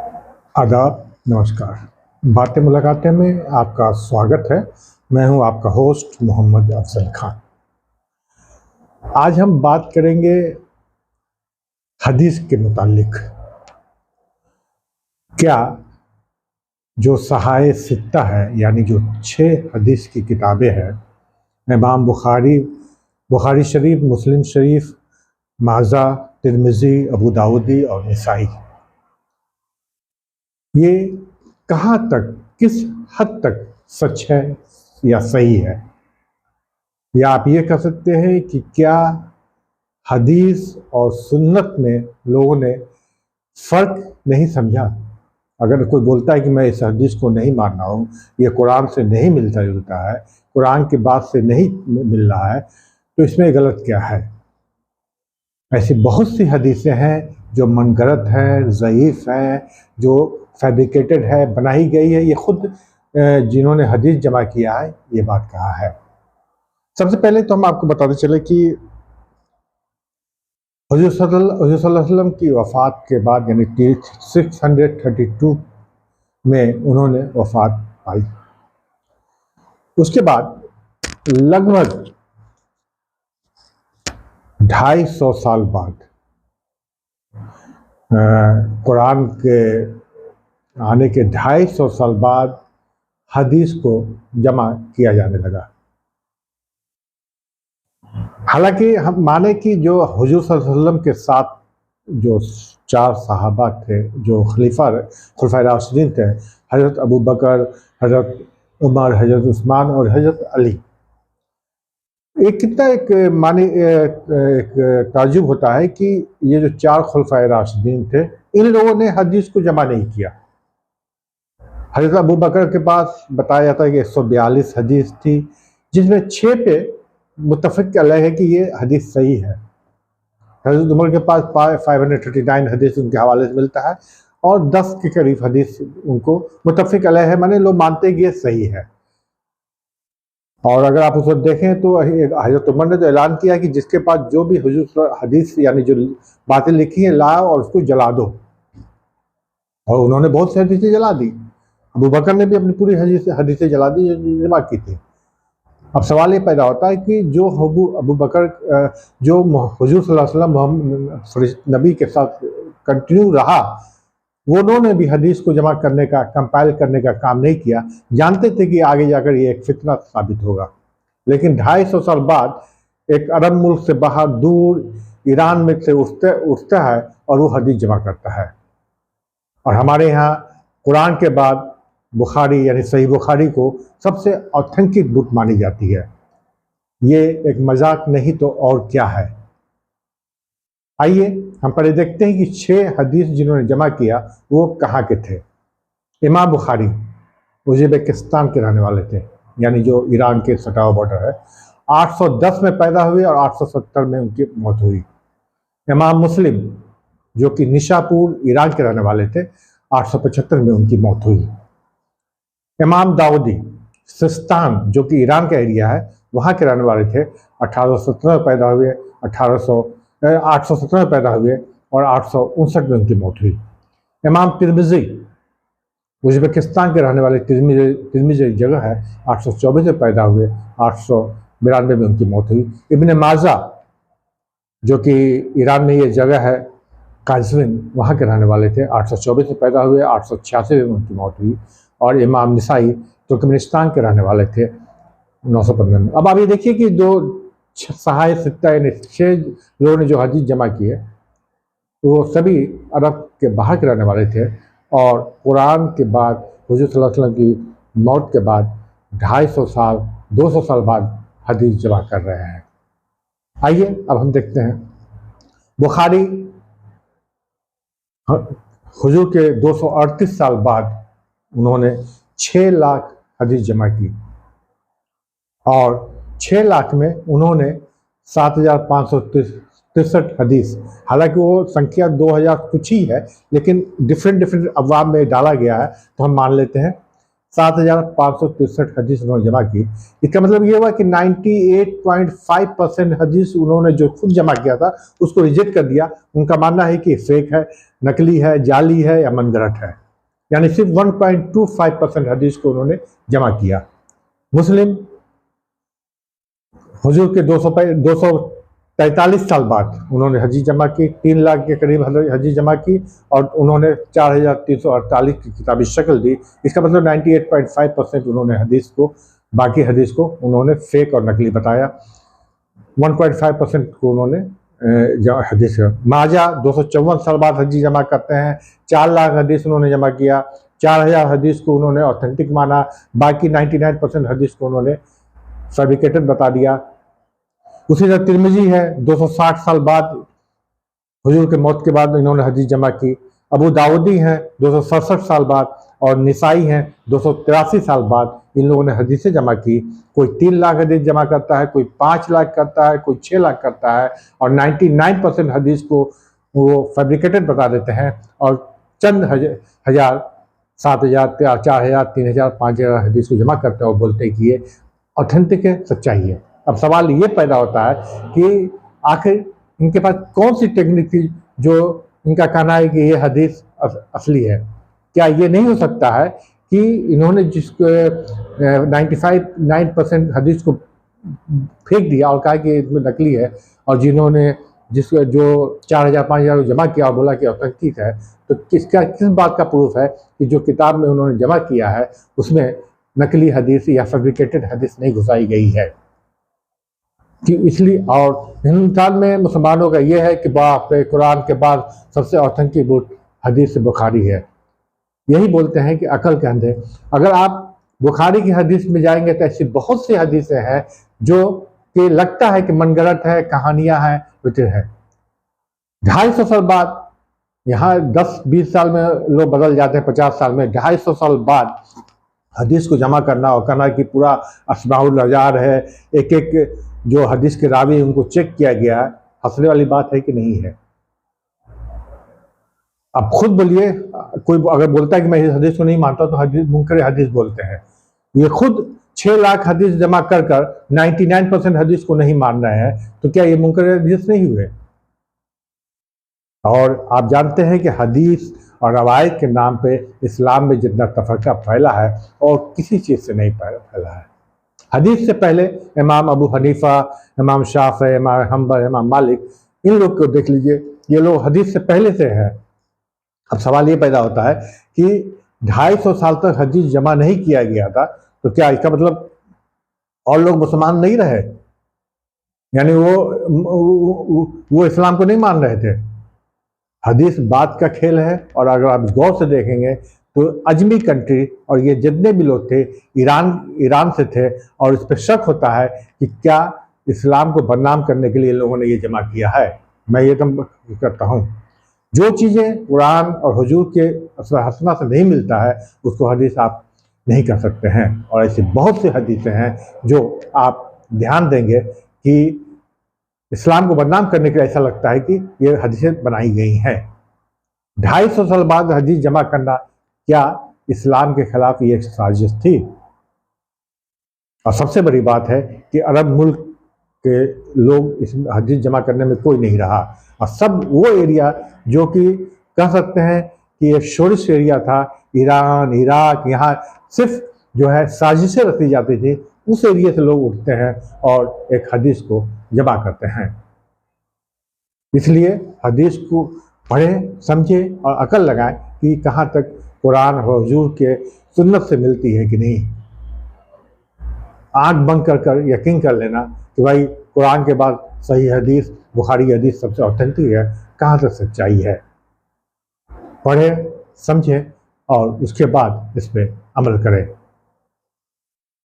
आदाब, नमस्कार। बातें मुलाकातें में आपका स्वागत है। मैं हूं आपका होस्ट मोहम्मद अफजल खान। आज हम बात करेंगे हदीस के मुतालिक। क्या जो सहाए सित्ता है, यानी जो 6 हदीस की किताबें हैं, इमाम बुखारी शरीफ, मुस्लिम शरीफ, माजा, तिरमिज़ी, अबू दाऊदी और निसाई, ये कहाँ तक, किस हद तक सच है या सही है? या आप ये कह सकते हैं कि क्या हदीस और सुन्नत में लोगों ने फ़र्क नहीं समझा? अगर कोई बोलता है कि मैं इस हदीस को नहीं मान रहा हूँ, ये कुरान से नहीं मिलता जुलता है, कुरान की बात से नहीं मिल रहा है, तो इसमें गलत क्या है? ऐसी बहुत सी हदीसें हैं जो मनगढ़ंत हैं, ज़ईफ़ हैं, जो फैब्रिकेटेड है, बनाई गई है। ये खुद जिन्होंने हदीस जमा किया है, ये बात कहा है। सबसे पहले तो हम आपको बताते चले कि हुज़ूर सल्लल्लाहु अलैहि वसल्लम की वफ़ात के बाद, यानी 632 में उन्होंने वफ़ात पाई। उसके बाद लगभग 250 साल बाद कुरान के आने के 250 साल बाद हदीस को जमा किया जाने लगा। हालांकि हम माने कि जो हुजूर सल्लल्लाहु अलैहि वसल्लम के साथ जो 4 सहाबा थे, जो खुलफाए राशिदीन थे, हज़रत अबू बकर, हज़रत उमर, हज़रत उस्मान और हज़रत अली, एक कितना एक माने एक ताज्जुब होता है कि ये जो 4 खुलफाए राशिदीन थे, इन लोगों ने हदीस को जमा नहीं किया। हज़रत अबू बकर के पास बताया जाता है कि 142 हदीस थी, जिसमें 6 पे मुत्तफ़िक़ अलैह है कि ये हदीस सही है। हज़रत उमर के पास 539 हदीस उनके हवाले से मिलता है और 10 के करीब हदीस उनको मुत्तफ़िक़ अलैह है, माने लोग मानते हैं कि ये सही है। और अगर आप उसको देखें तो हज़रत उमर ने तो ऐलान किया कि जिसके पास जो भी हुजूर हदीस यानी जो बातें लिखी हैं लाओ और उसको जला दो, और उन्होंने बहुत सी हदीसें जला दी। अबू बकर ने भी अपनी पूरी हदीसें जला दी जो जमा की थी। अब सवाल ये पैदा होता है कि जो अबू बकर जो हुजूर सल्लल्लाहु अलैहि वसल्लम नबी के साथ कंटिन्यू रहा, वो उन्होंने भी हदीस को जमा करने का, कंपाइल करने का काम नहीं किया। जानते थे कि आगे जाकर ये एक फितना साबित होगा। लेकिन 250 साल बाद एक अरब मुल्क से बाहर दूर ईरान में से उठता है और वो हदीस जमा करता है। और हमारे यहाँ कुरान के बाद बुखारी यानी सही बुखारी को सबसे ऑथेंटिक बुक मानी जाती है। ये एक मजाक नहीं तो और क्या है। आइए हम पहले देखते हैं कि 6 हदीस जिन्होंने जमा किया वो कहाँ के थे। इमाम बुखारी उज़्बेकिस्तान के रहने वाले थे, यानी जो ईरान के सटा हुआ बॉर्डर है। 810 में पैदा हुए और 870 में उनकी मौत हुई। इमाम मुस्लिम जो कि निशापुर ईरान के रहने वाले थे, 875 में उनकी मौत हुई। इमाम दाऊदी सिस्तान जो कि ईरान का एरिया है, वहाँ के रहने वाले थे। 1817 में पैदा हुए, 817 में पैदा हुए और 859 में उनकी मौत हुई। इमाम तिरमिज़ी उज़्बेकिस्तान के रहने वाले, तिरमिज़ी एक जगह है, 824 में पैदा हुए, 892 में उनकी मौत हुई। इब्न माजा जो कि ईरान में ये जगह है, काज़विन, वहाँ के रहने वाले थे, 824 में पैदा हुए, 886 में उनकी मौत हुई। और इमाम निसाई तुर्कमेनिस्तान के रहने वाले थे, 915 में। अब आप ये देखिए कि जो सहाय सित्ता यानी 6 लोगों ने जो हदीस जमा की है, वो सभी अरब के बाहर के रहने वाले थे और कुरान के बाद हुजूर सल्लल्लाहु अलैहि वसल्लम की मौत के बाद 250 साल 200 साल बाद हदीस जमा कर रहे हैं। आइए अब हम देखते हैं बुखारी हुजूर के 238 साल बाद उन्होंने 6 लाख हदीस जमा की और 6 लाख में उन्होंने 7563 हदीस, हालांकि वो संख्या 2000 कुछ ही है, लेकिन डिफरेंट अफवाह में डाला गया है, तो हम मान लेते हैं 7,563 हदीस उन्होंने जमा की। इसका मतलब ये हुआ कि 98.5% हदीस उन्होंने जो खुद जमा किया था उसको रिजेक्ट कर दिया। उनका मानना है कि फेक है, नकली है, जाली है या मनगढ़ंत है। यानी सिर्फ 1.25% हदीस को उन्होंने जमा किया। मुस्लिम हुजूर के 243 साल बाद उन्होंने हदीस जमा की, 3 लाख के करीब हदीस जमा की और उन्होंने 4,348 की किताबी शक्ल दी। इसका मतलब 98.5% उन्होंने हदीस को, बाकी हदीस को उन्होंने फेक और नकली बताया। 1.5% को उन्होंने हदीस। माजा 254 साल बाद हदीस जमा करते हैं, 4 लाख हदीस उन्होंने जमा किया, 4,000 हदीस को उन्होंने ऑथेंटिक माना, बाकी 99% हदीस को उन्होंने फैब्रिकेटेड बता दिया। उसी तरह तिरमिजी है, 260 साल बाद हुजूर के मौत के बाद इन्होंने हदीस जमा की। अबू दाऊदी हैं 267 साल बाद और निसाई हैं 283 साल बाद इन लोगों ने हदीसें जमा की। कोई 3 लाख हदीस जमा करता है, कोई 5 लाख करता है, कोई 6 लाख करता है और 99% हदीस को वो फैब्रिकेटेड बता देते हैं और चंद हजार 7,000, 4,000, 3,000, 5,000 हदीस को जमा करते हैं और बोलते हैं कि ये ऑथेंटिक है, सच्चाई है। अब सवाल ये पैदा होता है कि आखिर इनके पास कौन सी टेक्निक थी जो इनका कहना है कि ये हदीस असली है। क्या ये नहीं हो सकता है कि इन्होंने जिसको 95% हदीस को फेंक दिया और कहा कि इसमें नकली है, और जिन्होंने जिसको जो 4,000, 5,000 जमा किया और बोला कि ऑथेंटिक है, तो किस बात का प्रूफ है कि जो किताब में उन्होंने जमा किया है उसमें नकली हदीस या फैब्रिकेटेड हदीस नहीं घुसाई गई है। कि इसलिए और हिंदुस्तान में मुसलमानों का ये है कि बाप रे, कुरान के बाद सबसे ऑथेंटिक बुक हदीस बुखारी है। यही बोलते हैं कि अकल के अंधे। अगर आप बुखारी की हदीस में जाएंगे तो ऐसी बहुत सी हदीसें हैं जो कि लगता है कि मनगढ़ंत है, कहानियां हैं, वितर है। 250 साल बाद, यहाँ 10-20 साल में लोग बदल जाते हैं, 50 साल में, 250 साल बाद हदीस को जमा करना और कहना कि पूरा अस्माउल अजार है, एक एक जो हदीस के रावी उनको चेक किया गया है, हंसने वाली बात है कि नहीं है। अब खुद बोलिए, कोई अगर बोलता है कि मैं इस हदीस को नहीं मानता तो हदीस मुनकर हदीस बोलते हैं। ये खुद 6 लाख हदीस जमा कर 99% हदीस को नहीं मान रहे हैं, तो क्या ये मुनकर हदीस नहीं हुए? और आप जानते हैं कि हदीस और रवायत के नाम पे इस्लाम में जितना तफरका फैला है और किसी चीज़ से नहीं फैला है। हदीस से पहले इमाम अबू हनीफा, इमाम शाफी, इमाम हम्बल, इमाम मालिक, इन लोग को देख लीजिए, ये लोग हदीस से पहले से हैं। अब सवाल ये पैदा होता है कि 250 साल तक हदीस जमा नहीं किया गया था, तो क्या इसका मतलब और लोग मुसलमान नहीं रहे? यानी वो इस्लाम को नहीं मान रहे थे? हदीस बात का खेल है। और अगर आप गौर से देखेंगे तो अजमी कंट्री और ये जितने भी लोग थे ईरान से थे, और इस पर शक होता है कि क्या इस्लाम को बदनाम करने के लिए लोगों ने ये जमा किया है। मैं ये करता हूँ, जो चीज़ें कुरान और हुजूर के हसना से नहीं मिलता है उसको हदीस आप नहीं कर सकते हैं। और ऐसी बहुत सी हदीसें हैं जो आप ध्यान देंगे कि इस्लाम को बदनाम करने के लिए ऐसा लगता है कि ये हदीसें बनाई गई हैं। 250 साल बाद हदीस जमा करना क्या इस्लाम के खिलाफ ये एक साजिश थी? और सबसे बड़ी बात है कि अरब मुल्क के लोग इस हदीस जमा करने में कोई नहीं रहा, और सब वो एरिया जो कि कह सकते हैं कि एक शोरिश एरिया था, ईरान, इराक, यहाँ सिर्फ जो है साजिशें रची जाती थी, उस एरिया से लोग उठते हैं और एक हदीस को जमा करते हैं। इसलिए हदीस को पढ़ें, समझें और अकल लगाएं कि कहाँ तक कुरान और हुजूर के सुन्नत से मिलती है कि नहीं। आंख बंद कर यकीन कर लेना कि भाई कुरान के बाद सही हदीस, बुखारी हदीस सबसे ऑथेंटिक है, कहाँ तक सच्चाई है। पढ़ें, समझें और उसके बाद इस पर अमल करें।